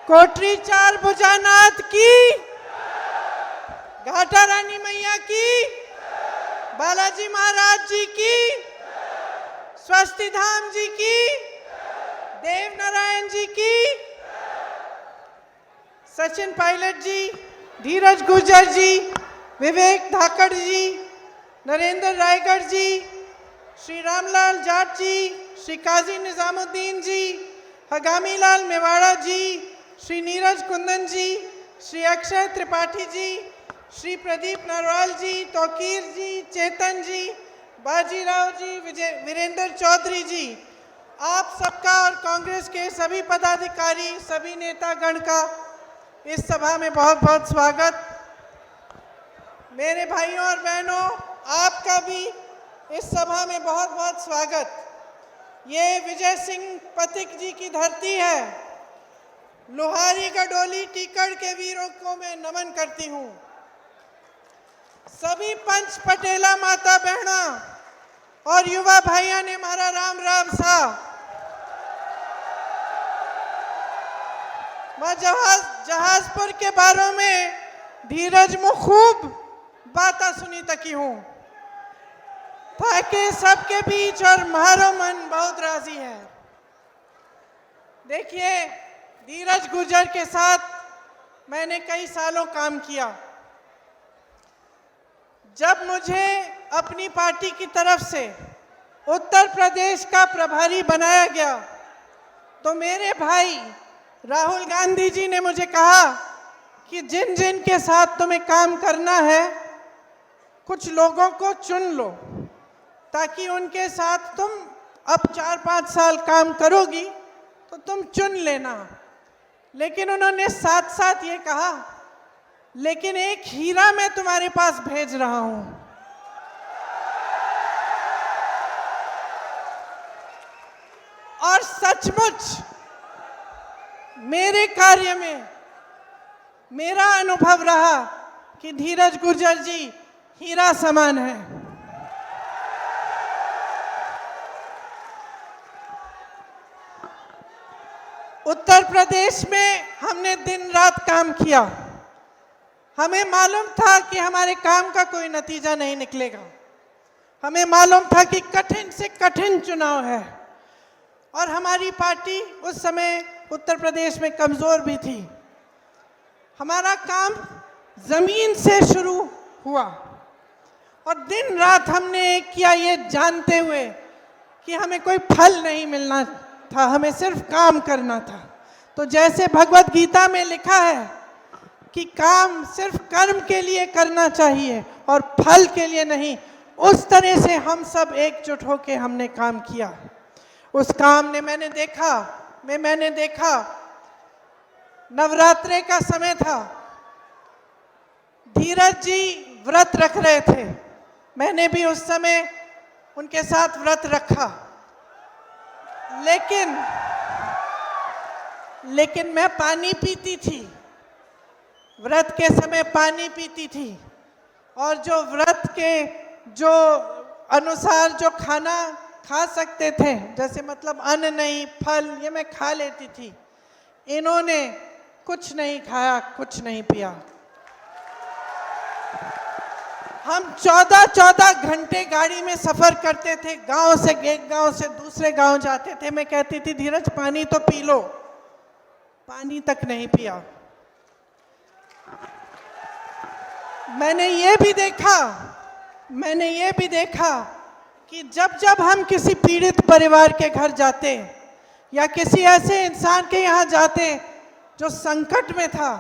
कोटरी चार भुजानाथ की, घाटा रानी मैया की, बालाजी महाराज जी की, स्वस्ति धाम जी की, देव नारायण जी की, सचिन पायलट जी, धीरज गुर्जर जी, विवेक धाकड़ जी, नरेंद्र रायगढ़ जी, श्री रामलाल जाट जी, श्री काजी निजामुद्दीन जी, हगामी लाल मेवाड़ा जी, श्री नीरज कुंदन जी, श्री अक्षय त्रिपाठी जी, श्री प्रदीप नरवाल जी, तौकीर जी, चेतन जी, बाजीराव जी, वीरेंद्र चौधरी जी, आप सबका और कांग्रेस के सभी पदाधिकारी, सभी नेतागण का इस सभा में बहुत बहुत स्वागत। मेरे भाइयों और बहनों, आपका भी इस सभा में बहुत बहुत स्वागत। ये विजय सिंह पथिक जी की धरती है। लोहारी गडोली टीकड़ के वीरों को मैं नमन करती हूँ। सभी पंच पटेला माता बहना और युवा भाइया ने मारा राम राम सा। मैं जहाजपुर के बारे में धीरज में खूब बातें सुनी तकी हूँ, ताकि सबके बीच और मारो मन बहुत राजी है। देखिए, धीरज गुर्जर के साथ मैंने कई सालों काम किया। जब मुझे अपनी पार्टी की तरफ से उत्तर प्रदेश का प्रभारी बनाया गया, तो मेरे भाई राहुल गांधी जी ने मुझे कहा कि जिन जिन के साथ तुम्हें काम करना है, कुछ लोगों को चुन लो, ताकि उनके साथ तुम अब 4-5 साल काम करोगी तो तुम चुन लेना। लेकिन उन्होंने साथ साथ ये कहा, लेकिन एक हीरा मैं तुम्हारे पास भेज रहा हूं। और सचमुच मेरे कार्य में मेरा अनुभव रहा कि धीरज गुर्जर जी हीरा समान है। उत्तर प्रदेश में हमने दिन रात काम किया। हमें मालूम था कि हमारे काम का कोई नतीजा नहीं निकलेगा। हमें मालूम था कि कठिन से कठिन चुनाव है, और हमारी पार्टी उस समय उत्तर प्रदेश में कमज़ोर भी थी। हमारा काम ज़मीन से शुरू हुआ और दिन रात हमने किया, ये जानते हुए कि हमें कोई फल नहीं मिलना था, हमें सिर्फ काम करना था। तो जैसे भगवत गीता में लिखा है कि काम सिर्फ कर्म के लिए करना चाहिए और फल के लिए नहीं, उस तरह से हम सब एकजुट होकर हमने काम किया। उस काम ने मैंने देखा नवरात्रे का समय था, धीरज जी व्रत रख रहे थे। मैंने भी उस समय उनके साथ व्रत रखा, लेकिन मैं पानी पीती थी, व्रत के समय पानी पीती थी। और जो व्रत के जो अनुसार जो खाना खा सकते थे, जैसे मतलब अन्न नहीं, फल, ये मैं खा लेती थी। इन्होंने कुछ नहीं खाया, कुछ नहीं पिया। हम 14-14 घंटे गाड़ी में सफ़र करते थे, गांव से एक गांव से दूसरे गांव जाते थे। मैं कहती थी, धीरज पानी तो पी लो, पानी तक नहीं पिया। मैंने ये भी देखा कि जब जब हम किसी पीड़ित परिवार के घर जाते या किसी ऐसे इंसान के यहाँ जाते जो संकट में था,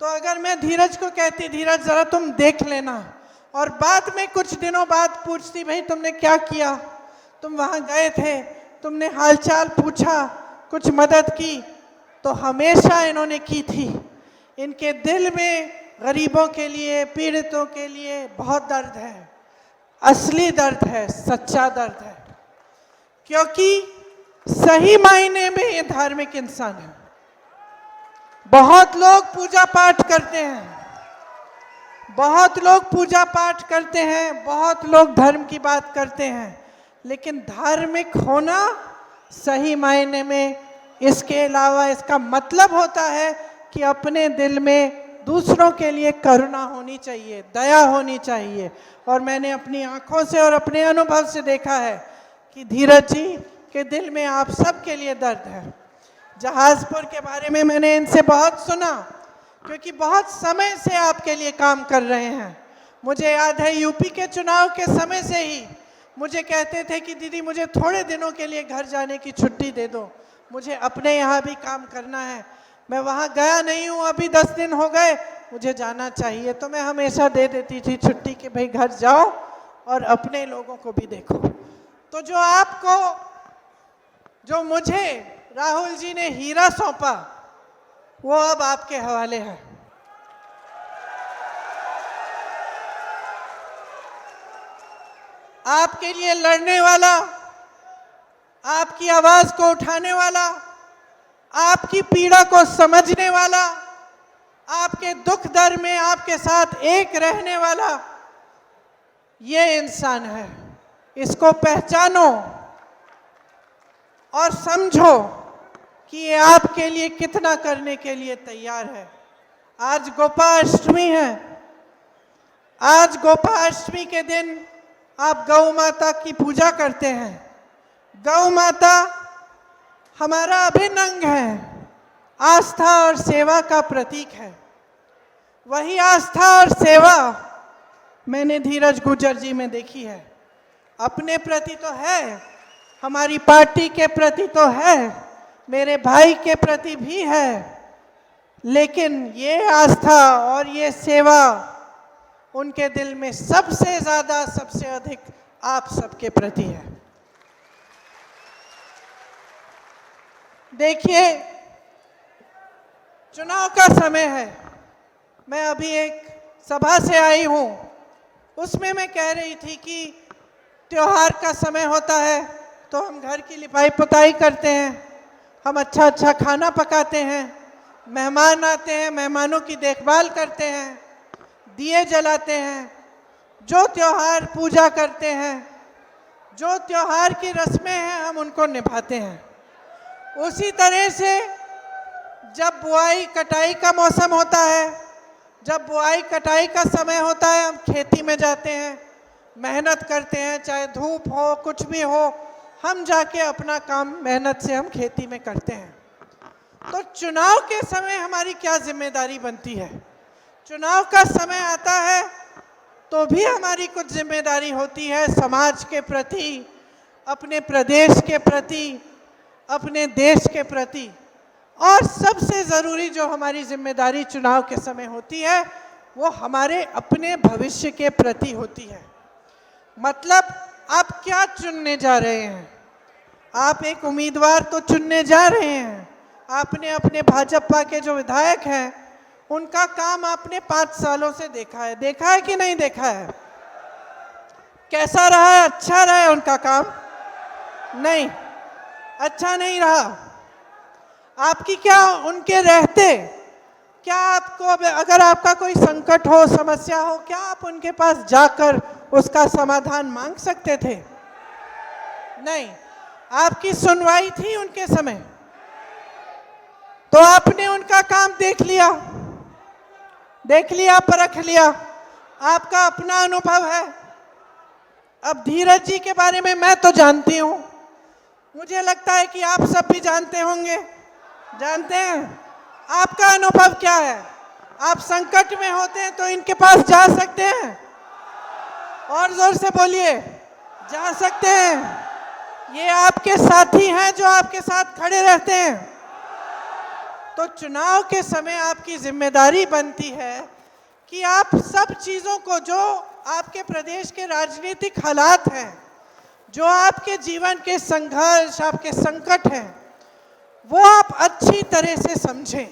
तो अगर मैं धीरज को कहती, धीरज ज़रा तुम देख लेना, और बाद में कुछ दिनों बाद पूछती, भाई तुमने क्या किया, तुम वहाँ गए थे, तुमने हालचाल पूछा, कुछ मदद की, तो हमेशा इन्होंने की थी। इनके दिल में गरीबों के लिए, पीड़ितों के लिए बहुत दर्द है, असली दर्द है, सच्चा दर्द है, क्योंकि सही मायने में ये धार्मिक इंसान है। बहुत लोग पूजा पाठ करते हैं, बहुत लोग धर्म की बात करते हैं, लेकिन धार्मिक होना सही मायने में इसके अलावा इसका मतलब होता है कि अपने दिल में दूसरों के लिए करुणा होनी चाहिए, दया होनी चाहिए। और मैंने अपनी आंखों से और अपने अनुभव से देखा है कि धीरज जी के दिल में आप सबके लिए दर्द है। जहाजपुर के बारे में मैंने इनसे बहुत सुना, क्योंकि बहुत समय से आपके लिए काम कर रहे हैं। मुझे याद है यूपी के चुनाव के समय से ही मुझे कहते थे कि दीदी मुझे थोड़े दिनों के लिए घर जाने की छुट्टी दे दो, मुझे अपने यहाँ भी काम करना है। मैं वहाँ गया नहीं हूँ, अभी 10 दिन हो गए, मुझे जाना चाहिए। तो मैं हमेशा दे देती थी छुट्टी कि भाई घर जाओ और अपने लोगों को भी देखो। तो जो मुझे राहुल जी ने हीरा सौंपा, वो अब आपके हवाले है। आपके लिए लड़ने वाला, आपकी आवाज को उठाने वाला, आपकी पीड़ा को समझने वाला, आपके दुख दर्द में आपके साथ एक रहने वाला ये इंसान है। इसको पहचानो और समझो कि ये आपके लिए कितना करने के लिए तैयार है। आज गोपाष्टमी है। आज गोपाष्टमी के दिन आप गौ माता की पूजा करते हैं। गौ माता हमारा अभिन्न अंग है, आस्था और सेवा का प्रतीक है। वही आस्था और सेवा मैंने धीरज गुर्जर जी में देखी है। अपने प्रति तो है, हमारी पार्टी के प्रति तो है, मेरे भाई के प्रति भी है, लेकिन ये आस्था और ये सेवा उनके दिल में सबसे ज्यादा, सबसे अधिक आप सबके प्रति है। देखिए, चुनाव का समय है। मैं अभी एक सभा से आई हूं, उसमें मैं कह रही थी कि त्योहार का समय होता है तो हम घर की लिपाई पुताई करते हैं, हम अच्छा अच्छा खाना पकाते हैं, मेहमान आते हैं, मेहमानों की देखभाल करते हैं, दिए जलाते हैं, जो त्योहार पूजा करते हैं, जो त्योहार की रस्में हैं हम उनको निभाते हैं। उसी तरह से जब बुआई कटाई का मौसम होता है, जब बुआई कटाई का समय होता है, हम खेती में जाते हैं, मेहनत करते हैं, चाहे धूप हो कुछ भी हो, हम जाके अपना काम मेहनत से हम खेती में करते हैं। तो चुनाव के समय हमारी क्या जिम्मेदारी बनती है? चुनाव का समय आता है तो भी हमारी कुछ जिम्मेदारी होती है समाज के प्रति, अपने प्रदेश के प्रति, अपने देश के प्रति। और सबसे ज़रूरी जो हमारी जिम्मेदारी चुनाव के समय होती है वो हमारे अपने भविष्य के प्रति होती है। मतलब आप क्या चुनने जा रहे हैं? आप एक उम्मीदवार तो चुनने जा रहे हैं। आपने अपने भाजपा के जो विधायक हैं उनका काम आपने 5 सालों से देखा है कि नहीं देखा है? कैसा रहा है? अच्छा रहा है उनका काम? नहीं, अच्छा नहीं रहा। आपकी क्या उनके रहते, क्या आपको अगर आपका कोई संकट हो, समस्या हो, क्या आप उनके पास जाकर उसका समाधान मांग सकते थे? नहीं। आपकी सुनवाई थी उनके समय? तो आपने उनका काम देख लिया, परख लिया, आपका अपना अनुभव है। अब धीरज जी के बारे में मैं तो जानती हूं, मुझे लगता है कि आप सब भी जानते होंगे। जानते हैं आपका अनुभव क्या है? आप संकट में होते हैं तो इनके पास जा सकते हैं? और जोर से बोलिए, जा सकते हैं? ये आपके साथी हैं जो आपके साथ खड़े रहते हैं। तो चुनाव के समय आपकी जिम्मेदारी बनती है कि आप सब चीज़ों को, जो आपके प्रदेश के राजनीतिक हालात हैं, जो आपके जीवन के संघर्ष, आपके संकट हैं, वो आप अच्छी तरह से समझें।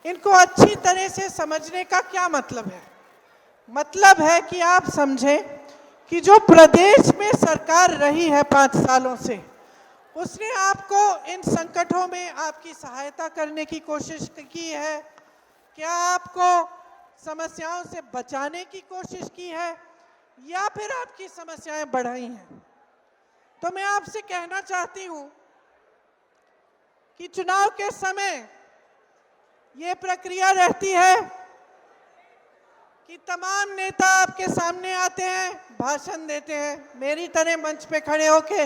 इनको अच्छी तरह से समझने का क्या मतलब है? मतलब है कि आप समझें कि जो प्रदेश में सरकार रही है 5 सालों से, उसने आपको इन संकटों में आपकी सहायता करने की कोशिश की है? क्या आपको समस्याओं से बचाने की कोशिश की है या फिर आपकी समस्याएं बढ़ाई हैं? तो मैं आपसे कहना चाहती हूं कि चुनाव के समय ये प्रक्रिया रहती है कि तमाम नेता आपके सामने आते हैं, भाषण देते हैं, मेरी तरह मंच पे खड़े होके।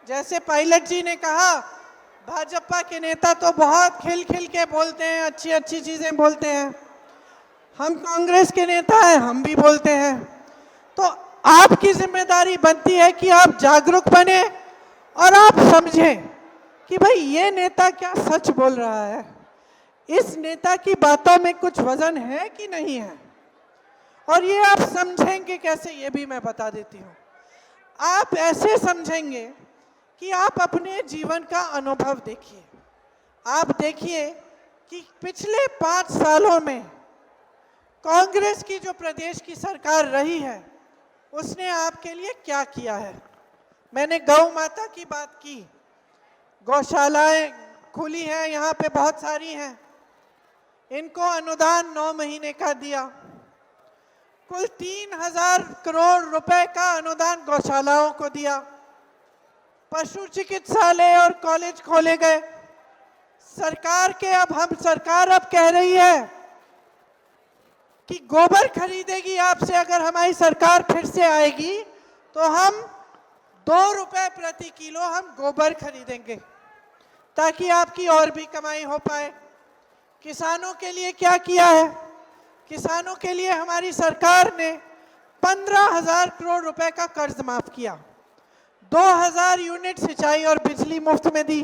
जैसे पायलट जी ने कहा, भाजपा के नेता तो बहुत खिल खिल के बोलते हैं, अच्छी अच्छी चीज़ें बोलते हैं। हम कांग्रेस के नेता हैं, हम भी बोलते हैं। तो आपकी जिम्मेदारी बनती है कि आप जागरूक बने और आप समझें कि भाई ये नेता क्या सच बोल रहा है, इस नेता की बातों में कुछ वजन है कि नहीं है। और ये आप समझेंगे कैसे, ये भी मैं बता देती हूँ। आप ऐसे समझेंगे कि आप अपने जीवन का अनुभव देखिए। आप देखिए कि पिछले 5 सालों में कांग्रेस की जो प्रदेश की सरकार रही है, उसने आपके लिए क्या किया है। मैंने गौ माता की बात की, गौशालाएं खुली हैं, यहाँ पे बहुत सारी हैं, इनको अनुदान 9 महीने का दिया। कुल 3000 करोड़ रुपए का अनुदान गौशालाओं को दिया। पशु चिकित्सालय और कॉलेज खोले गए। सरकार अब कह रही है कि गोबर खरीदेगी आपसे। अगर हमारी सरकार फिर से आएगी तो हम 2 रुपए प्रति किलो हम गोबर खरीदेंगे, ताकि आपकी और भी कमाई हो पाए। किसानों के लिए क्या किया है? किसानों के लिए हमारी सरकार ने 15,000 करोड़ रुपए का कर्ज माफ किया। 2000 यूनिट सिंचाई और बिजली मुफ्त में दी।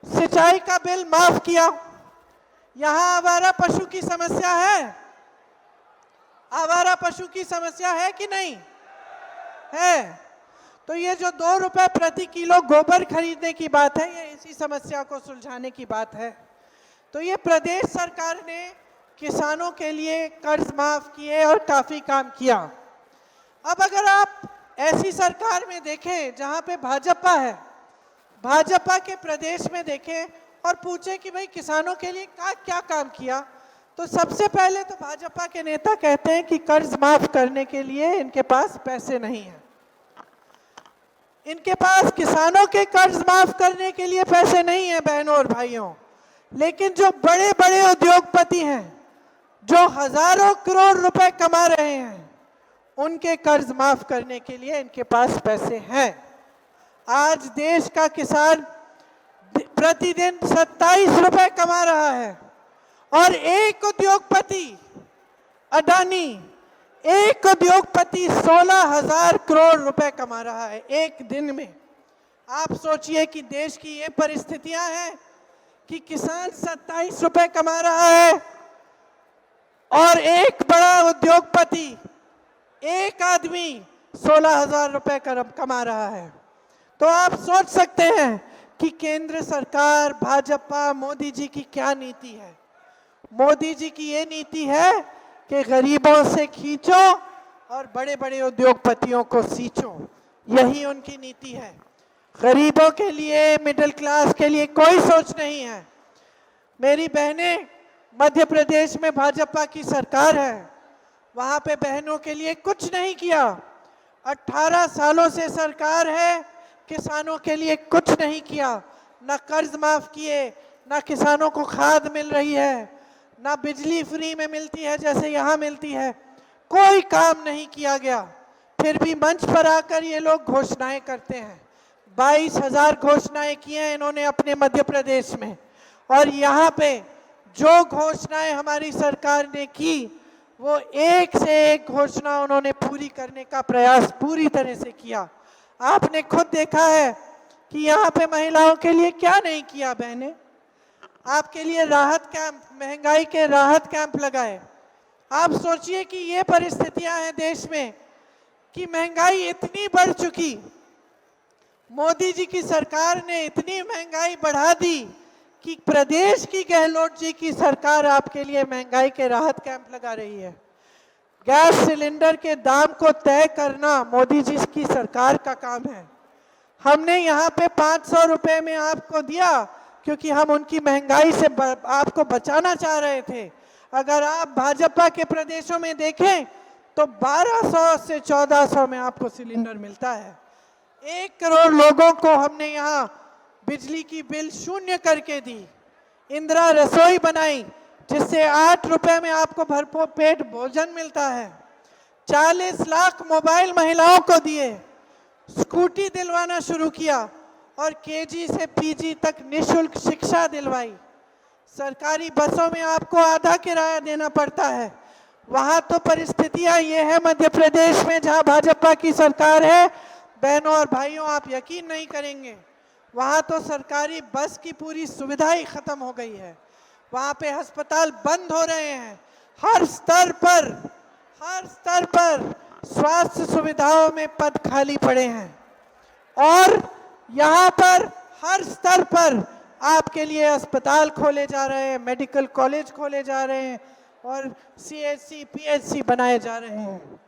सिंचाई का बिल माफ किया। यहाँ आवारा पशु की समस्या है, आवारा पशु की समस्या है कि नहीं है? तो ये जो 2 रुपए प्रति किलो गोबर खरीदने की बात है, ये इसी समस्या को सुलझाने की बात है। तो ये प्रदेश सरकार ने किसानों के लिए कर्ज माफ किए और काफी काम किया। अब अगर आप ऐसी सरकार में देखें जहां पे भाजपा है, भाजपा के प्रदेश में देखें और पूछें कि भाई किसानों के लिए क्या काम किया, तो सबसे पहले तो भाजपा के नेता कहते हैं कि कर्ज माफ करने के लिए इनके पास पैसे नहीं है। इनके पास किसानों के कर्ज माफ करने के लिए पैसे नहीं है बहनों और भाइयों। लेकिन जो बड़े बड़े उद्योगपति हैं, जो हजारों करोड़ रुपए कमा रहे हैं, उनके कर्ज माफ करने के लिए इनके पास पैसे हैं। आज देश का किसान प्रतिदिन 27 रुपए कमा रहा है और एक उद्योगपति अडानी, एक उद्योगपति 16,000 करोड़ रुपए कमा रहा है एक दिन में। आप सोचिए कि देश की ये परिस्थितियां हैं कि किसान 27 रुपए कमा रहा है और एक बड़ा उद्योगपति, एक आदमी 16,000 रुपए कमा रहा है। तो आप सोच सकते हैं कि केंद्र सरकार, भाजपा, मोदी जी की क्या नीति है। मोदी जी की ये नीति है कि गरीबों से खींचो और बड़े बड़े उद्योगपतियों को सींचो, यही उनकी नीति है। गरीबों के लिए, मिडिल क्लास के लिए कोई सोच नहीं है। मेरी बहनें, मध्य प्रदेश में भाजपा की सरकार है, वहाँ पे बहनों के लिए कुछ नहीं किया। 18 सालों से सरकार है, किसानों के लिए कुछ नहीं किया। ना कर्ज माफ किए, ना किसानों को खाद मिल रही है, ना बिजली फ्री में मिलती है जैसे यहाँ मिलती है। कोई काम नहीं किया गया। फिर भी मंच पर आकर ये लोग घोषणाएं करते हैं। 22,000 घोषणाएं की हैं इन्होंने अपने मध्य प्रदेश में। और यहाँ पे जो घोषणाएं हमारी सरकार ने की, वो एक से एक घोषणा उन्होंने पूरी करने का प्रयास पूरी तरह से किया। आपने खुद देखा है कि यहाँ पे महिलाओं के लिए क्या नहीं किया। बहनें, आपके लिए राहत कैंप, महंगाई के राहत कैंप लगाए। आप सोचिए कि ये परिस्थितियां हैं देश में कि महंगाई इतनी बढ़ चुकी, मोदी जी की सरकार ने इतनी महंगाई बढ़ा दी कि प्रदेश की गहलोत जी की सरकार आपके लिए महंगाई के राहत कैंप लगा रही है। गैस सिलेंडर के दाम को तय करना मोदी जी की सरकार का काम है। हमने यहाँ पे 500 रुपए में आपको दिया क्योंकि हम उनकी महंगाई से आपको बचाना चाह रहे थे। अगर आप भाजपा के प्रदेशों में देखें तो 1200 से 1400 में आपको सिलेंडर मिलता है। 1 करोड़ लोगों को हमने यहाँ बिजली की बिल शून्य करके दी, इंदिरा रसोई बनाई जिससे 8 रुपए में आपको भरपूर पेट भोजन मिलता है, 40 लाख मोबाइल महिलाओं को दिए, स्कूटी दिलवाना शुरू किया और केजी से पीजी तक निःशुल्क शिक्षा दिलवाई। सरकारी बसों में आपको आधा किराया देना पड़ता है। वहां तो परिस्थितियां ये है मध्य प्रदेश में जहां भाजपा की सरकार है, बहनों और भाइयों आप यकीन नहीं करेंगे, वहां तो सरकारी बस की पूरी सुविधा ही खत्म हो गई है। वहां पे अस्पताल बंद हो रहे हैं। हर स्तर पर स्वास्थ्य सुविधाओं में पद खाली पड़े हैं और यहाँ पर हर स्तर पर आपके लिए अस्पताल खोले जा रहे हैं, मेडिकल कॉलेज खोले जा रहे हैं और CHC PHC बनाए जा रहे हैं।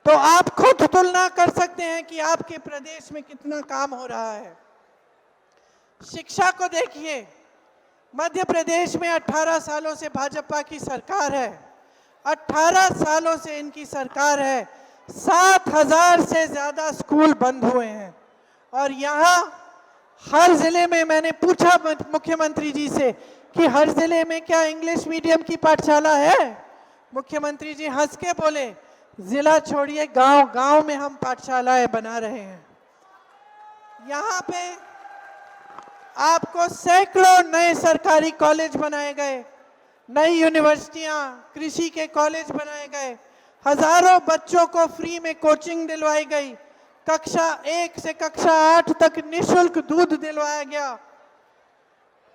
तो आप खुद तुलना कर सकते हैं कि आपके प्रदेश में कितना काम हो रहा है। शिक्षा को देखिए, मध्य प्रदेश में 18 सालों से भाजपा की सरकार है, 18 सालों से इनकी सरकार है, 7,000 से ज्यादा स्कूल बंद हुए हैं और यहाँ हर जिले में, मैंने पूछा मुख्यमंत्री जी से कि हर जिले में क्या इंग्लिश मीडियम की पाठशाला है? मुख्यमंत्री जी हंस के बोले, जिला छोड़िए, गांव गांव में हम पाठशालाएं बना रहे हैं। यहाँ पे आपको सैकड़ों नए सरकारी कॉलेज बनाए गए, नई यूनिवर्सिटियां, कृषि के कॉलेज बनाए गए, हजारों बच्चों को फ्री में कोचिंग दिलवाई गई, कक्षा 1 से कक्षा 8 तक निःशुल्क दूध दिलवाया गया,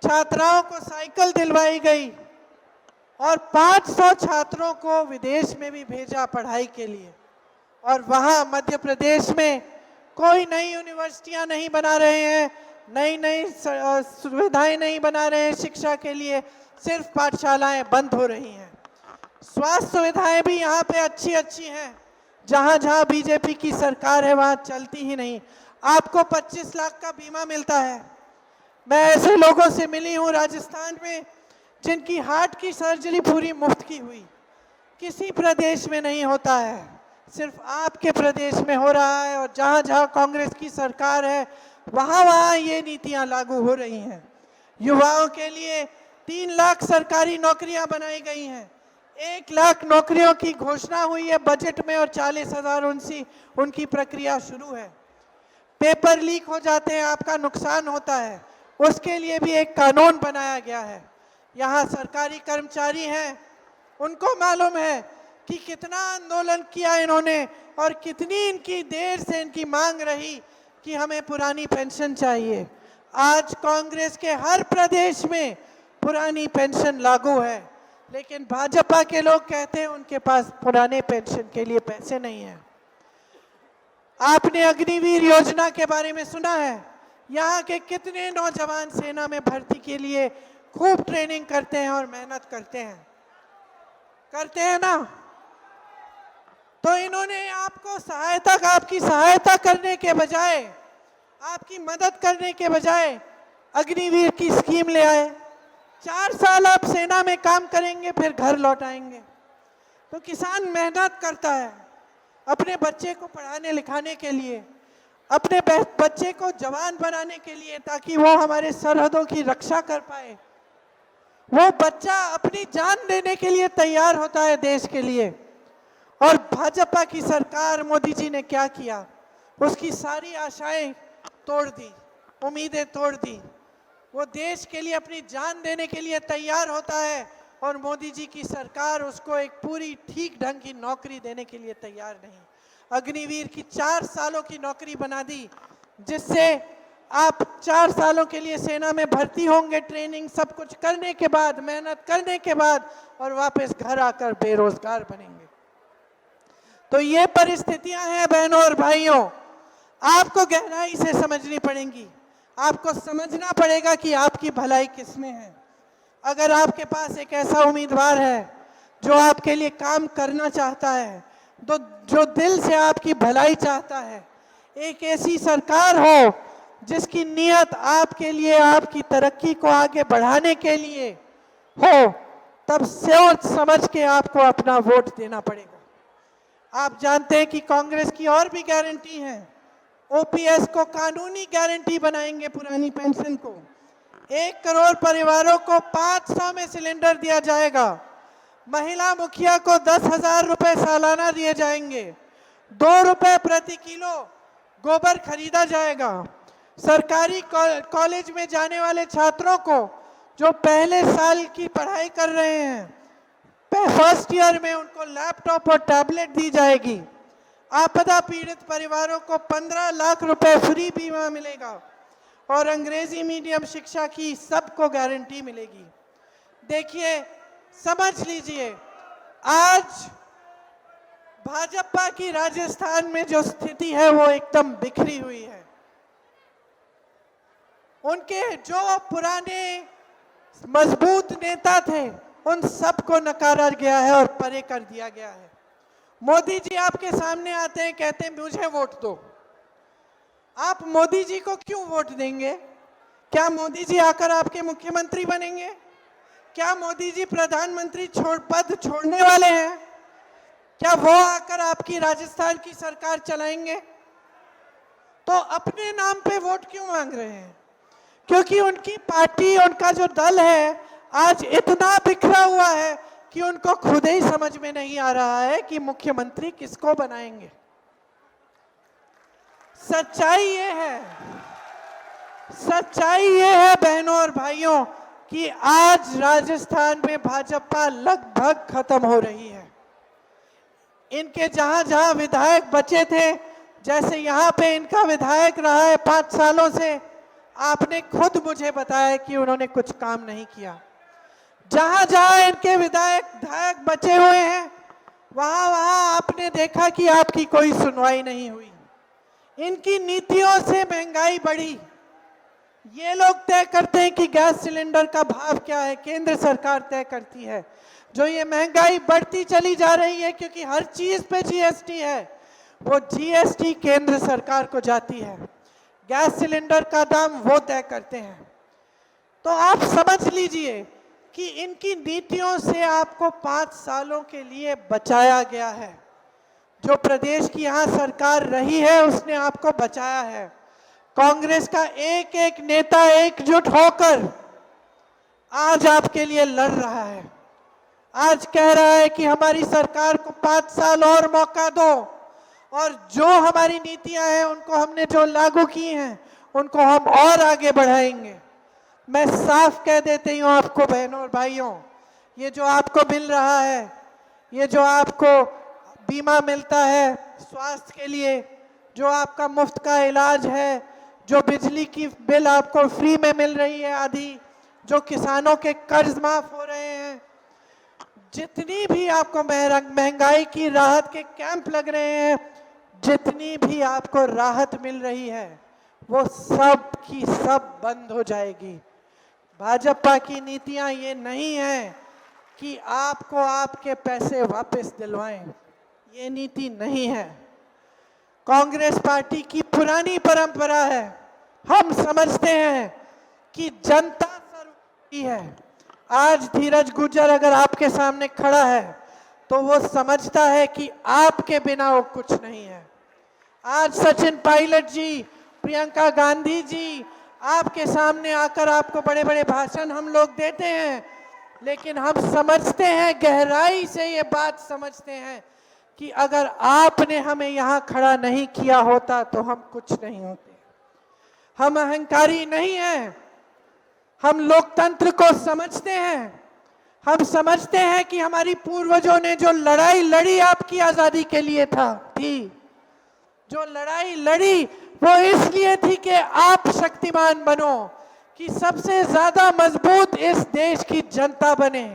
छात्राओं को साइकिल दिलवाई गई और 500 छात्रों को विदेश में भी भेजा पढ़ाई के लिए। और वहाँ मध्य प्रदेश में कोई नई यूनिवर्सिटियां नहीं बना रहे हैं, नई सुविधाएं नहीं बना रहे हैं शिक्षा के लिए, सिर्फ पाठशालाएं बंद हो रही हैं। स्वास्थ्य सुविधाएं भी यहाँ पे अच्छी हैं, जहाँ जहाँ बीजेपी की सरकार है वहाँ चलती ही नहीं। आपको 25 लाख का बीमा मिलता है। मैं ऐसे लोगों से मिली हूँ राजस्थान में जिनकी हार्ट की सर्जरी पूरी मुफ्त की हुई, किसी प्रदेश में नहीं होता है, सिर्फ आपके प्रदेश में हो रहा है। और जहाँ जहाँ कांग्रेस की सरकार है वहाँ वहाँ ये नीतियाँ लागू हो रही हैं। युवाओं के लिए 3 लाख सरकारी नौकरियाँ बनाई गई हैं, 1 लाख नौकरियों की घोषणा हुई है बजट में और 40,000 उनकी प्रक्रिया शुरू है। पेपर लीक हो जाते हैं, आपका नुकसान होता है, उसके लिए भी एक कानून बनाया गया है। यहाँ सरकारी कर्मचारी हैं, उनको मालूम है कि कितना आंदोलन किया इन्होंने और कितनी इनकी देर से इनकी मांग रही कि हमें पुरानी पेंशन चाहिए। आज कांग्रेस के हर प्रदेश में पुरानी पेंशन लागू है, लेकिन भाजपा के लोग कहते हैं उनके पास पुराने पेंशन के लिए पैसे नहीं हैं। आपने अग्निवीर योजना के बारे में सुना है? यहाँ के कितने नौजवान सेना में भर्ती के लिए खूब ट्रेनिंग करते हैं और मेहनत करते हैं ना। तो इन्होंने आपकी सहायता करने के बजाय, आपकी मदद करने के बजाय अग्निवीर की स्कीम ले आए। 4 साल आप सेना में काम करेंगे, फिर घर लौट आएंगे। तो किसान मेहनत करता है अपने बच्चे को पढ़ाने लिखाने के लिए, अपने बच्चे को जवान बनाने के लिए, ताकि वो हमारे सरहदों की रक्षा कर पाए। वो बच्चा अपनी जान देने के लिए तैयार होता है देश के लिए। और भाजपा की सरकार, मोदी जी ने क्या किया? उसकी सारी आशाएं तोड़ दी, उम्मीदें तोड़ दी। वो देश के लिए अपनी जान देने के लिए तैयार होता है और मोदी जी की सरकार उसको एक पूरी ठीक ढंग की नौकरी देने के लिए तैयार नहीं। अग्निवीर की 4 सालों की नौकरी बना दी, जिससे आप 4 सालों के लिए सेना में भर्ती होंगे, ट्रेनिंग सब कुछ करने के बाद, मेहनत करने के बाद, और वापस घर आकर बेरोजगार बनेंगे। तो ये परिस्थितियां हैं बहनों और भाइयों, आपको गहराई से समझनी पड़ेंगी। आपको समझना पड़ेगा कि आपकी भलाई किसमें है। अगर आपके पास एक ऐसा उम्मीदवार है जो आपके लिए काम करना चाहता है, तो जो दिल से आपकी भलाई चाहता है, एक ऐसी सरकार हो जिसकी नीयत आपके लिए, आपकी तरक्की को आगे बढ़ाने के लिए हो, तब सोच समझ के आपको अपना वोट देना पड़ेगा। आप जानते हैं कि कांग्रेस की और भी गारंटी है। ओपीएस को कानूनी गारंटी बनाएंगे पुरानी पेंशन को। 1 करोड़ परिवारों को 500 में सिलेंडर दिया जाएगा। महिला मुखिया को 10,000 रुपए सालाना दिए जाएंगे। 2 रुपए प्रति किलो गोबर खरीदा जाएगा। सरकारी कॉलेज में जाने वाले छात्रों को जो पहले साल की पढ़ाई कर रहे हैं, फर्स्ट ईयर में, उनको लैपटॉप और टैबलेट दी जाएगी। आपदा पीड़ित परिवारों को 15 लाख रुपए फ्री बीमा मिलेगा और अंग्रेजी मीडियम शिक्षा की सबको गारंटी मिलेगी। देखिए, समझ लीजिए, आज भाजपा की राजस्थान में जो स्थिति है वो एकदम बिखरी हुई है। उनके जो पुराने मजबूत नेता थे उन सबको नकारा गया है और परे कर दिया गया है। मोदी जी आपके सामने आते हैं, कहते हैं मुझे वोट दो। आप मोदी जी को क्यों वोट देंगे? क्या मोदी जी आकर आपके मुख्यमंत्री बनेंगे? क्या मोदी जी प्रधानमंत्री पद छोड़ने वाले हैं? क्या वो आकर आपकी राजस्थान की सरकार चलाएंगे? तो अपने नाम पे वोट क्यों मांग रहे हैं? क्योंकि उनकी पार्टी, उनका जो दल है आज इतना बिखरा हुआ है कि उनको खुद ही समझ में नहीं आ रहा है कि मुख्यमंत्री किसको बनाएंगे। सच्चाई ये है बहनों और भाइयों कि आज राजस्थान में भाजपा लगभग खत्म हो रही है। इनके जहां जहां विधायक बचे थे, जैसे यहाँ पे इनका विधायक रहा है 5 सालों से, आपने खुद मुझे बताया कि उन्होंने कुछ काम नहीं किया। जहां जहां इनके विधायक बचे हुए हैं, वहां वहां आपने देखा कि आपकी कोई सुनवाई नहीं हुई। इनकी नीतियों से महंगाई बढ़ी। ये लोग तय करते हैं कि गैस सिलेंडर का भाव क्या है, केंद्र सरकार तय करती है। जो ये महंगाई बढ़ती चली जा रही है क्योंकि हर चीज पे जीएसटी है, वो जीएसटी केंद्र सरकार को जाती है। गैस सिलेंडर का दाम वो तय करते हैं। तो आप समझ लीजिए कि इनकी नीतियों से आपको 5 सालों के लिए बचाया गया है। जो प्रदेश की यहाँ सरकार रही है उसने आपको बचाया है। कांग्रेस का एक एक नेता एकजुट होकर आज आपके लिए लड़ रहा है। आज कह रहा है कि हमारी सरकार को 5 साल और मौका दो और जो हमारी नीतियां हैं उनको हमने जो लागू की हैं उनको हम और आगे बढ़ाएंगे। मैं साफ कह देती हूँ आपको बहनों और भाइयों, ये जो आपको मिल रहा है, ये जो आपको बीमा मिलता है स्वास्थ्य के लिए, जो आपका मुफ्त का इलाज है, जो बिजली की बिल आपको फ्री में मिल रही है आधी, जो किसानों के कर्ज माफ हो रहे हैं, जितनी भी आपको महंगाई की राहत के कैंप लग रहे हैं, जितनी भी आपको राहत मिल रही है, वो सब की सब बंद हो जाएगी। भाजपा की नीतियां ये नहीं है कि आपको आपके पैसे वापस दिलवाएं, ये नीति नहीं है। कांग्रेस पार्टी की पुरानी परंपरा है। हम समझते हैं कि जनता सर्वोपरि है। आज धीरज गुर्जर अगर आपके सामने खड़ा है तो वो समझता है कि आपके बिना वो कुछ नहीं है। आज सचिन पायलट जी, प्रियंका गांधी जी आपके सामने आकर आपको बड़े बड़े भाषण हम लोग देते हैं, लेकिन हम समझते हैं, गहराई से ये बात समझते हैं कि अगर आपने हमें यहाँ खड़ा नहीं किया होता तो हम कुछ नहीं होते। हम अहंकारी नहीं हैं, हम लोकतंत्र को समझते हैं। हम समझते हैं कि हमारी पूर्वजों ने जो लड़ाई लड़ी आपकी आजादी के लिए थी, जो लड़ाई लड़ी वो इसलिए थी कि आप शक्तिमान बनो, कि सबसे ज्यादा मजबूत इस देश की जनता बने,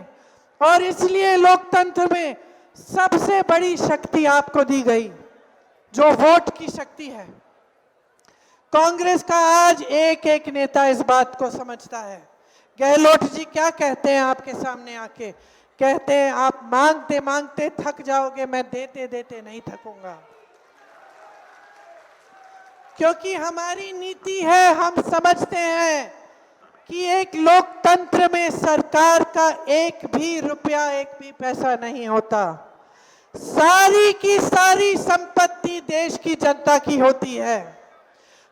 और इसलिए लोकतंत्र में सबसे बड़ी शक्ति आपको दी गई जो वोट की शक्ति है। कांग्रेस का आज एक एक नेता इस बात को समझता है। गहलोत जी क्या कहते हैं आपके सामने आके? कहते हैं आप मांगते मांगते थक जाओगे, मैं देते देते नहीं थकूंगा। क्योंकि हमारी नीति है, हम समझते हैं कि एक लोकतंत्र में सरकार का एक भी रुपया, एक भी पैसा नहीं होता। सारी की सारी संपत्ति देश की जनता की होती है।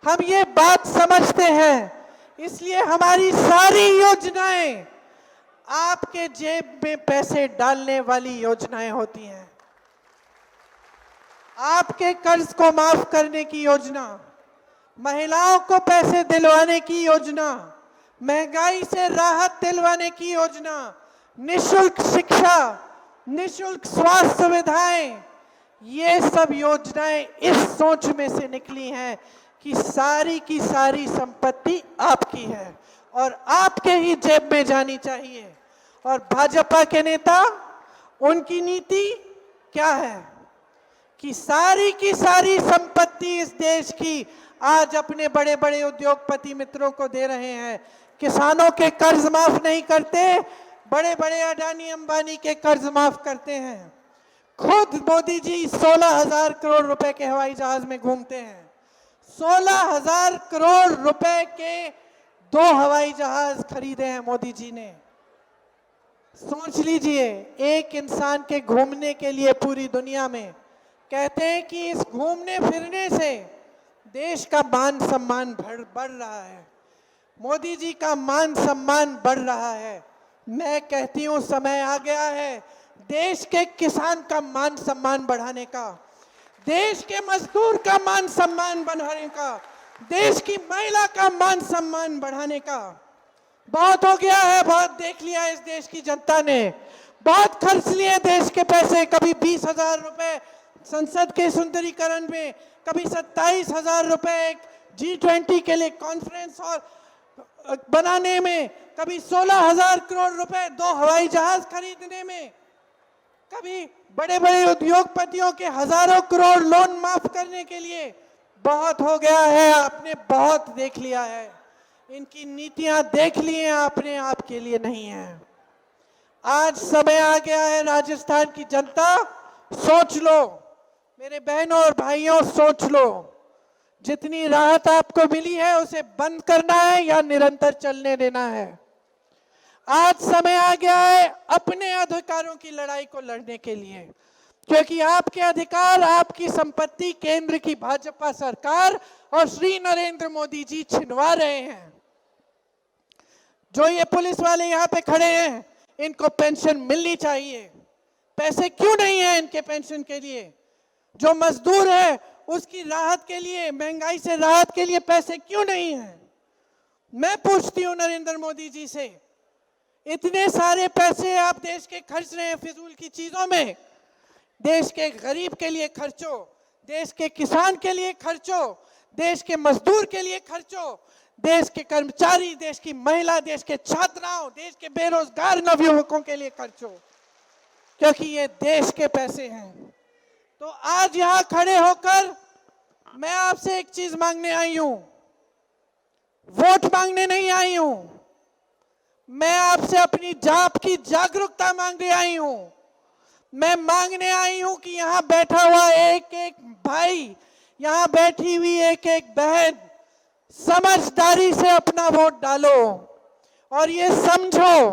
हम ये बात समझते हैं, इसलिए हमारी सारी योजनाएं आपके जेब में पैसे डालने वाली योजनाएं होती हैं। आपके कर्ज को माफ करने की योजना, महिलाओं को पैसे दिलवाने की योजना, महंगाई से राहत दिलवाने की योजना, निशुल्क शिक्षा, निशुल्क स्वास्थ्य सुविधाएं, ये सब योजनाएं इस सोच में से निकली हैं कि सारी की सारी संपत्ति आपकी है और आपके ही जेब में जानी चाहिए। और भाजपा के नेता, उनकी नीति क्या है कि सारी की सारी संपत्ति इस देश की आज अपने बड़े बड़े उद्योगपति मित्रों को दे रहे हैं। किसानों के कर्ज माफ नहीं करते, बड़े बड़े अडानी अंबानी के कर्ज माफ करते हैं। खुद मोदी जी 16,000 करोड़ रुपए के हवाई जहाज में घूमते हैं। 16,000 करोड़ रुपए के 2 हवाई जहाज खरीदे हैं मोदी जी ने। सोच लीजिए, एक इंसान के घूमने के लिए पूरी दुनिया में, कहते हैं कि इस घूमने फिरने से देश का मान सम्मान बढ़ रहा है, मोदी जी का मान सम्मान बढ़ रहा है। मैं कहती हूँ समय आ गया है देश के किसान का मान सम्मान बढ़ाने का, देश के मजदूर का मान सम्मान बढ़ाने का, देश की महिला का मान सम्मान बढ़ाने का। बहुत हो गया है, बहुत देख लिया इस देश की जनता ने, बहुत खर्च लिए देश के पैसे, कभी 20,000 रुपए संसद के सुंदरीकरण में, कभी 27,000 रुपए G20 के लिए कॉन्फ्रेंस और बनाने में, कभी 16,000 करोड़ रुपए 2 हवाई जहाज खरीदने में, कभी बड़े बड़े उद्योगपतियों के हजारों करोड़ लोन माफ करने के लिए। बहुत हो गया है, आपने बहुत देख लिया है, इनकी नीतियां देख ली हैं आपने, आपके लिए नहीं है। आज समय आ गया है, राजस्थान की जनता सोच लो, मेरे बहनों और भाइयों सोच लो, जितनी राहत आपको मिली है उसे बंद करना है या निरंतर चलने देना है। आज समय आ गया है अपने अधिकारों की लड़ाई को लड़ने के लिए, क्योंकि आपके अधिकार, आपकी संपत्ति केंद्र की भाजपा सरकार और श्री नरेंद्र मोदी जी छिनवा रहे हैं। जो ये पुलिस वाले यहाँ पे खड़े हैं, इनको पेंशन मिलनी चाहिए। पैसे क्यों नहीं है इनके पेंशन के लिए? जो मजदूर है उसकी राहत के लिए, महंगाई से राहत के लिए पैसे क्यों नहीं है? मैं पूछती हूँ नरेंद्र मोदी जी से, इतने सारे पैसे आप देश के खर्च रहे हैं फिजूल की चीजों में, देश के गरीब के लिए खर्चो, देश के किसान के लिए खर्चो, देश के मजदूर के लिए खर्चो, देश के कर्मचारी, देश की महिला, देश के छात्राओं, देश के बेरोजगार नवयुवकों के लिए खर्चो, क्योंकि ये देश के पैसे हैं। तो आज यहां खड़े होकर मैं आपसे एक चीज मांगने आई हूं, वोट मांगने नहीं आई हूं। मैं आपसे अपनी आपकी जागरूकता मांगने आई हूं। मैं मांगने आई हूं कि यहां बैठा हुआ एक एक भाई, यहां बैठी हुई एक एक बहन, समझदारी से अपना वोट डालो और ये समझो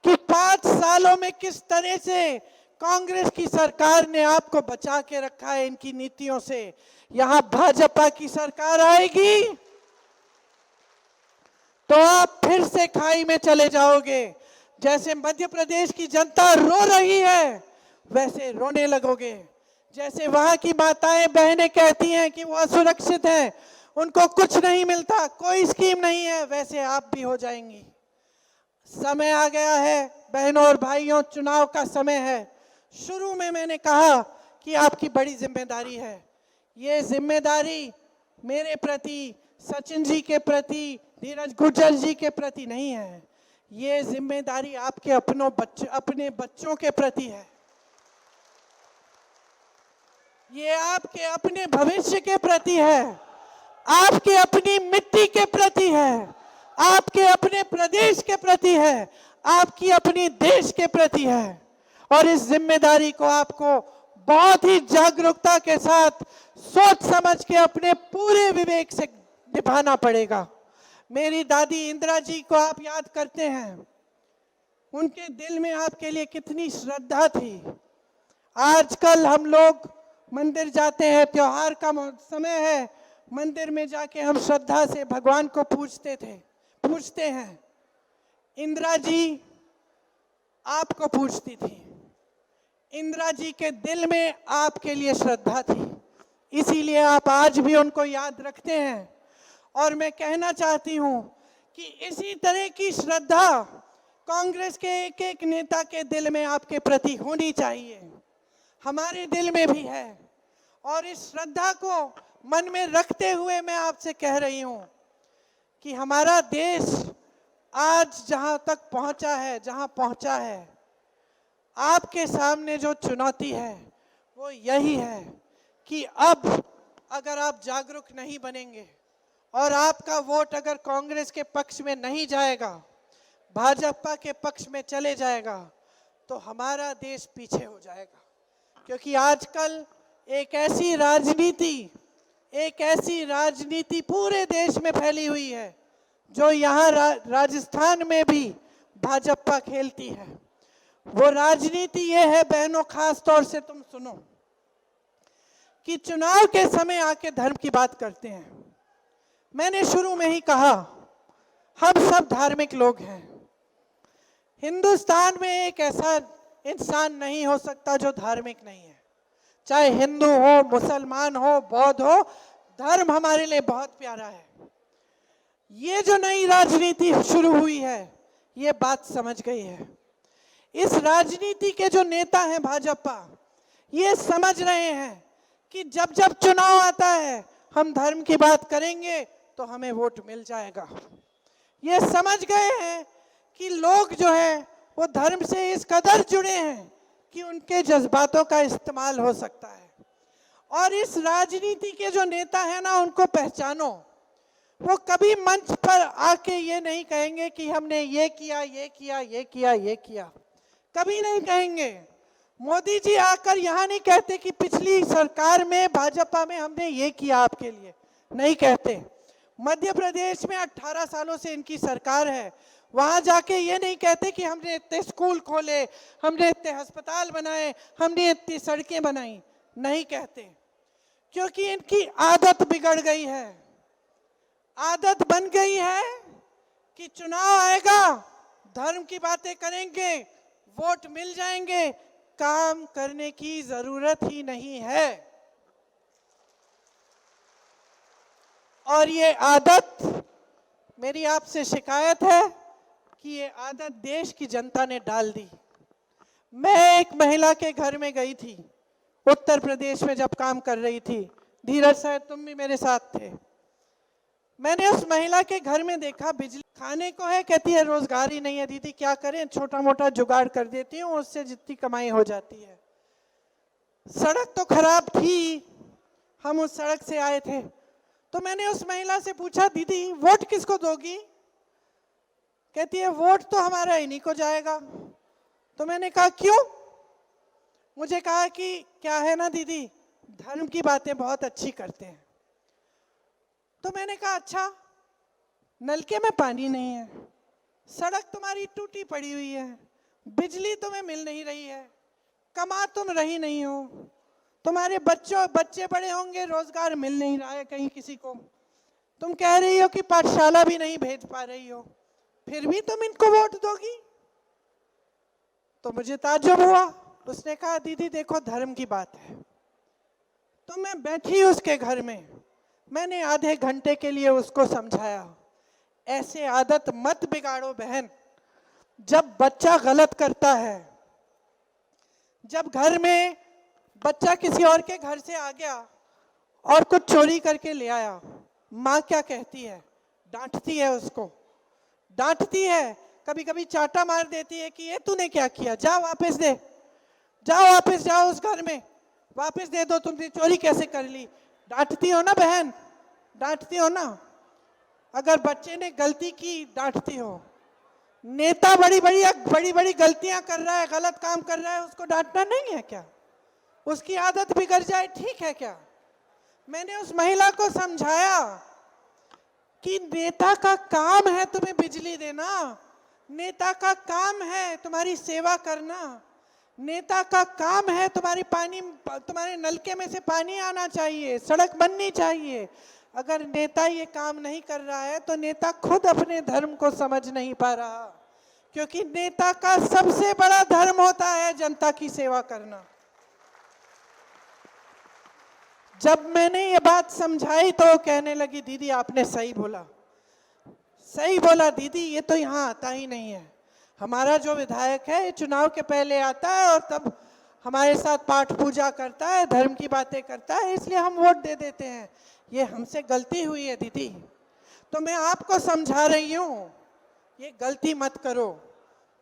कि 5 सालों में किस तरह से कांग्रेस की सरकार ने आपको बचा के रखा है इनकी नीतियों से। यहां भाजपा की सरकार आएगी तो आप फिर से खाई में चले जाओगे। जैसे मध्य प्रदेश की जनता रो रही है वैसे रोने लगोगे। जैसे वहां की माताएं बहनें कहती हैं कि वो असुरक्षित हैं, उनको कुछ नहीं मिलता, कोई स्कीम नहीं है, वैसे आप भी हो जाएंगी। समय आ गया है बहनों और भाइयों, चुनाव का समय है। शुरू में मैंने कहा कि आपकी बड़ी जिम्मेदारी है। ये जिम्मेदारी मेरे प्रति, सचिन जी के प्रति, धीरज गुर्जर जी के प्रति नहीं है, ये जिम्मेदारी आपके अपने बच्चों के प्रति है, ये आपके अपने भविष्य के प्रति है, आपके अपनी मिट्टी के प्रति है, आपके अपने प्रदेश के प्रति है, आपकी अपनी देश के प्रति है। और इस जिम्मेदारी को आपको बहुत ही जागरूकता के साथ सोच समझ के अपने पूरे विवेक से निभाना पड़ेगा। मेरी दादी इंदिरा जी को आप याद करते हैं, उनके दिल में आपके लिए कितनी श्रद्धा थी। आजकल हम लोग मंदिर जाते हैं, त्योहार का समय है, मंदिर में जाके हम श्रद्धा से भगवान को पूछते हैं। इंदिरा जी आपको पूछती थी, इंदिरा जी के दिल में आपके लिए श्रद्धा थी, इसीलिए आप आज भी उनको याद रखते हैं। और मैं कहना चाहती हूं कि इसी तरह की श्रद्धा कांग्रेस के एक एक नेता के दिल में आपके प्रति होनी चाहिए, हमारे दिल में भी है। और इस श्रद्धा को मन में रखते हुए मैं आपसे कह रही हूं कि हमारा देश आज जहां तक पहुंचा है, जहां पहुंचा है, आपके सामने जो चुनौती है वो यही है कि अब अगर आप जागरूक नहीं बनेंगे और आपका वोट अगर कांग्रेस के पक्ष में नहीं जाएगा, भाजपा के पक्ष में चले जाएगा, तो हमारा देश पीछे हो जाएगा। क्योंकि आजकल एक ऐसी राजनीति पूरे देश में फैली हुई है जो यहाँ राजस्थान में भी भाजपा खेलती है। वो राजनीति ये है बहनों, खास तौर से तुम सुनो, कि चुनाव के समय आके धर्म की बात करते हैं। मैंने शुरू में ही कहा, हम सब धार्मिक लोग हैं। हिंदुस्तान में एक ऐसा इंसान नहीं हो सकता जो धार्मिक नहीं है, चाहे हिंदू हो, मुसलमान हो, बौद्ध हो, धर्म हमारे लिए बहुत प्यारा है। ये जो नई राजनीति शुरू हुई है, ये बात समझ गई है। इस राजनीति के जो नेता हैं भाजपा, ये समझ रहे हैं कि जब जब चुनाव आता है हम धर्म की बात करेंगे तो हमें वोट मिल जाएगा। ये समझ गए हैं कि लोग जो है वो धर्म से इस कदर जुड़े हैं कि उनके जज्बातों का इस्तेमाल हो सकता है। और इस राजनीति के जो नेता हैं ना, उनको पहचानो। वो कभी मंच पर आके ये नहीं कहेंगे कि हमने ये किया, ये किया, ये किया, ये किया, कभी नहीं कहेंगे। मोदी जी आकर यहाँ नहीं कहते कि पिछली सरकार में, भाजपा में हमने ये किया आपके लिए, नहीं कहते। मध्य प्रदेश में 18 सालों से इनकी सरकार है, वहां जाके ये नहीं कहते कि हमने इतने स्कूल खोले, हमने इतने अस्पताल बनाए, हमने इतनी सड़कें बनाई, नहीं कहते। क्योंकि इनकी आदत बिगड़ गई है, आदत बन गई है कि चुनाव आएगा, धर्म की बातें करेंगे, वोट मिल जाएंगे, काम करने की जरूरत ही नहीं है। और ये आदत, मेरी आपसे शिकायत है कि ये आदत देश की जनता ने डाल दी। मैं एक महिला के घर में गई थी, उत्तर प्रदेश में जब काम कर रही थी, धीरज साहब तुम भी मेरे साथ थे। मैंने उस महिला के घर में देखा, बिजली खाने को है, कहती है रोजगार ही नहीं है दीदी, क्या करें, छोटा मोटा जुगाड़ कर देती हूँ, उससे जितनी कमाई हो जाती है। सड़क तो खराब थी, हम उस सड़क से आए थे। तो मैंने उस महिला से पूछा, दीदी वोट किसको दोगी? कहती है वोट तो हमारा इन्हीं को जाएगा। तो मैंने कहा क्यों? मुझे कहा कि क्या है ना दीदी, धर्म की बातें बहुत अच्छी करते हैं। तो मैंने कहा अच्छा, नलके में पानी नहीं है, सड़क तुम्हारी टूटी पड़ी हुई है, बिजली तुम्हें मिल नहीं रही है, कमा तुम रही नहीं हो, तुम्हारे बच्चे बड़े होंगे, रोजगार मिल नहीं रहा है कहीं किसी को, तुम कह रही हो कि पाठशाला भी नहीं भेज पा रही हो, फिर भी तुम इनको वोट दोगी? तो मुझे ताज्जुब हुआ। उसने कहा दीदी देखो धर्म की बात है। तो मैं बैठी उसके घर में, मैंने आधे घंटे के लिए उसको समझाया, ऐसे आदत मत बिगाड़ो बहन। जब बच्चा गलत करता है, जब घर में बच्चा किसी और के घर से आ गया और कुछ चोरी करके ले आया, माँ क्या कहती है? डांटती है उसको, डांटती है, कभी कभी चाटा मार देती है कि ये तूने क्या किया, जा वापस दे, जाओ वापस जाओ उस घर में, वापस दे दो, तुमने चोरी कैसे कर ली। डांटती हो ना बहन, डांटती हो ना। अगर बच्चे ने गलती की डांटती हो। नेता बड़ी बड़ी गलतियां कर रहा है, गलत काम कर रहा है, उसको डांटना नहीं है क्या? उसकी आदत बिगड़ जाए ठीक है क्या? मैंने उस महिला को समझाया कि नेता का काम है तुम्हें बिजली देना, नेता का काम है तुम्हारी सेवा करना, नेता का काम है तुम्हारे नलके में से पानी आना चाहिए, सड़क बननी चाहिए। अगर नेता ये काम नहीं कर रहा है तो नेता खुद अपने धर्म को समझ नहीं पा रहा, क्योंकि नेता का सबसे बड़ा धर्म होता है जनता की सेवा करना। जब मैंने ये बात समझाई तो वो कहने लगी, दीदी आपने सही बोला दीदी, ये तो यहाँ आता ही नहीं है। हमारा जो विधायक है ये चुनाव के पहले आता है और तब हमारे साथ पाठ पूजा करता है, धर्म की बातें करता है, इसलिए हम वोट दे देते हैं। ये हमसे गलती हुई है दीदी, तो मैं आपको समझा रही हूँ, ये गलती मत करो।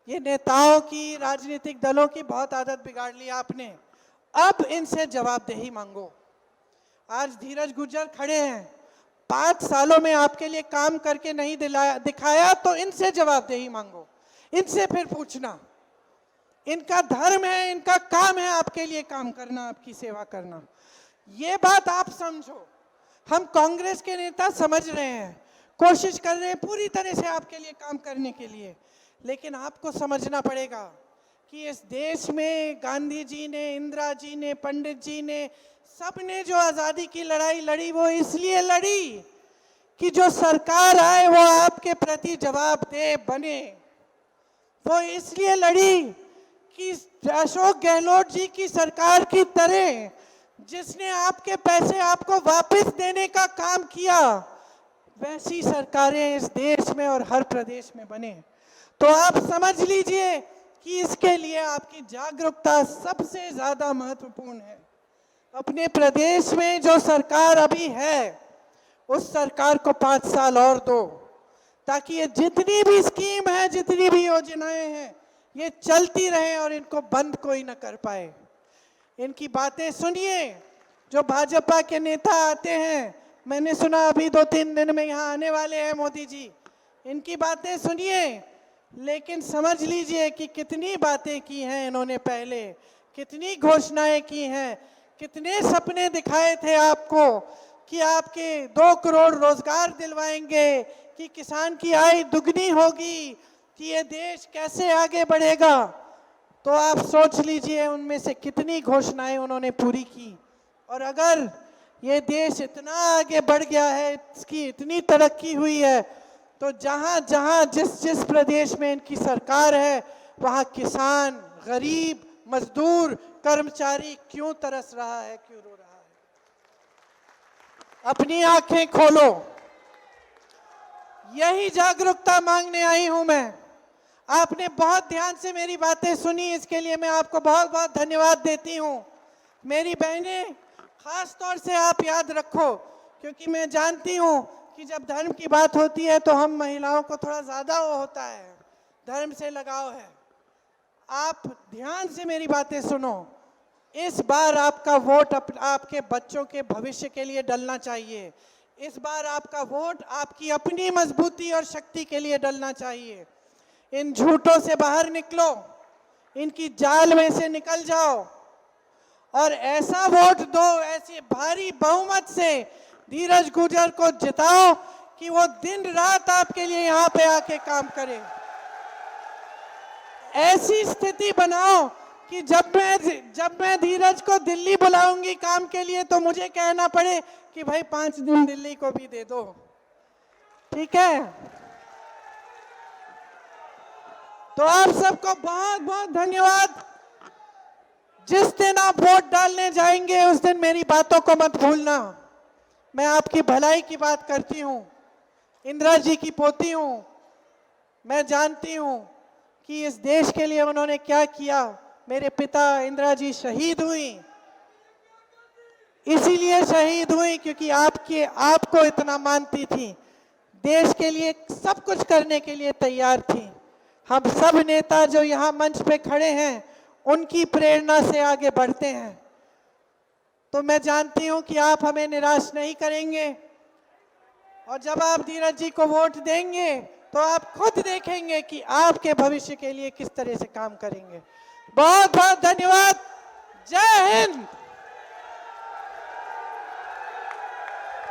ये नेताओं की, राजनीतिक दलों की बहुत आदत बिगाड़ ली आपने। अब इनसे जवाबदेही मांगो। आज धीरज गुर्जर खड़े हैं, 5 सालों में आपके लिए काम करके नहीं दिखाया तो इनसे जवाबदेही मांगो, इनसे फिर पूछना। इनका धर्म है, इनका काम है आपके लिए काम करना, आपकी सेवा करना। ये बात आप समझो। हम कांग्रेस के नेता समझ रहे हैं, कोशिश कर रहे हैं पूरी तरह से आपके लिए काम करने के लिए, लेकिन आपको समझना पड़ेगा कि इस देश में गांधी जी ने, इंदिरा जी ने, पंडित जी ने, सबने जो आज़ादी की लड़ाई लड़ी वो इसलिए लड़ी कि जो सरकार आए वो आपके प्रति जवाबदेह बने। वो इसलिए लड़ी कि अशोक गहलोत जी की सरकार की तरह, जिसने आपके पैसे आपको वापस देने का काम किया, वैसी सरकारें इस देश में और हर प्रदेश में बने। तो आप समझ लीजिए कि इसके लिए आपकी जागरूकता सबसे ज़्यादा महत्वपूर्ण है। अपने प्रदेश में जो सरकार अभी है उस सरकार को 5 साल और दो, ताकि ये जितनी भी स्कीम है, जितनी भी योजनाएं हैं, ये चलती रहे और इनको बंद कोई न कर पाए। इनकी बातें सुनिए। जो भाजपा के नेता आते हैं, मैंने सुना अभी 2-3 दिन में यहाँ आने वाले हैं मोदी जी, इनकी बातें सुनिए, लेकिन समझ लीजिए कि कितनी बातें की हैं इन्होंने पहले, कितनी घोषणाएं की हैं, कितने सपने दिखाए थे आपको कि आपके 2 करोड़ रोजगार दिलवाएंगे, कि किसान की आय दुगनी होगी, कि ये देश कैसे आगे बढ़ेगा। तो आप सोच लीजिए उनमें से कितनी घोषणाएं उन्होंने पूरी की। और अगर ये देश इतना आगे बढ़ गया है, इसकी इतनी तरक्की हुई है, तो जहाँ जहाँ जिस प्रदेश में इनकी सरकार है, वहाँ किसान, गरीब, मजदूर, कर्मचारी क्यों तरस रहा है, क्यों रो रहा है। अपनी आंखें खोलो। यही जागरूकता मांगने आई हूं मैं। आपने बहुत ध्यान से मेरी बातें सुनी, इसके लिए मैं आपको बहुत बहुत धन्यवाद देती हूं। मेरी बहनें, खास तौर से आप याद रखो, क्योंकि मैं जानती हूं कि जब धर्म की बात होती है तो हम महिलाओं को थोड़ा ज़्यादा वो होता है, धर्म से लगाव है। आप ध्यान से मेरी बातें सुनो। इस बार आपका वोट आपके बच्चों के भविष्य के लिए डलना चाहिए। इस बार आपका वोट आपकी अपनी मजबूती और शक्ति के लिए डलना चाहिए। इन झूठों से बाहर निकलो, इनकी जाल में से निकल जाओ और ऐसा वोट दो, ऐसे भारी बहुमत से धीरज गुर्जर को जिताओ कि वो दिन रात आपके लिए यहाँ पे आके काम करे। ऐसी स्थिति बनाओ कि जब मैं धीरज को दिल्ली बुलाऊंगी काम के लिए तो मुझे कहना पड़े कि भाई 5 दिन दिल्ली को भी दे दो। ठीक है? तो आप सबको बहुत बहुत धन्यवाद। जिस दिन आप वोट डालने जाएंगे उस दिन मेरी बातों को मत भूलना। मैं आपकी भलाई की बात करती हूँ, इंदिरा जी की पोती हूँ। मैं जानती हूँ कि इस देश के लिए उन्होंने क्या किया। मेरे पिता इंदिरा जी शहीद हुई, इसीलिए शहीद हुई क्योंकि आपको इतना मानती थी, देश के लिए सब कुछ करने के लिए तैयार थी। हम सब नेता जो यहाँ मंच पे खड़े हैं उनकी प्रेरणा से आगे बढ़ते हैं। तो मैं जानती हूँ कि आप हमें निराश नहीं करेंगे और जब आप धीरज जी को वोट देंगे तो आप खुद देखेंगे कि आपके भविष्य के लिए किस तरह से काम करेंगे। बहुत बहुत धन्यवाद। जय हिंद।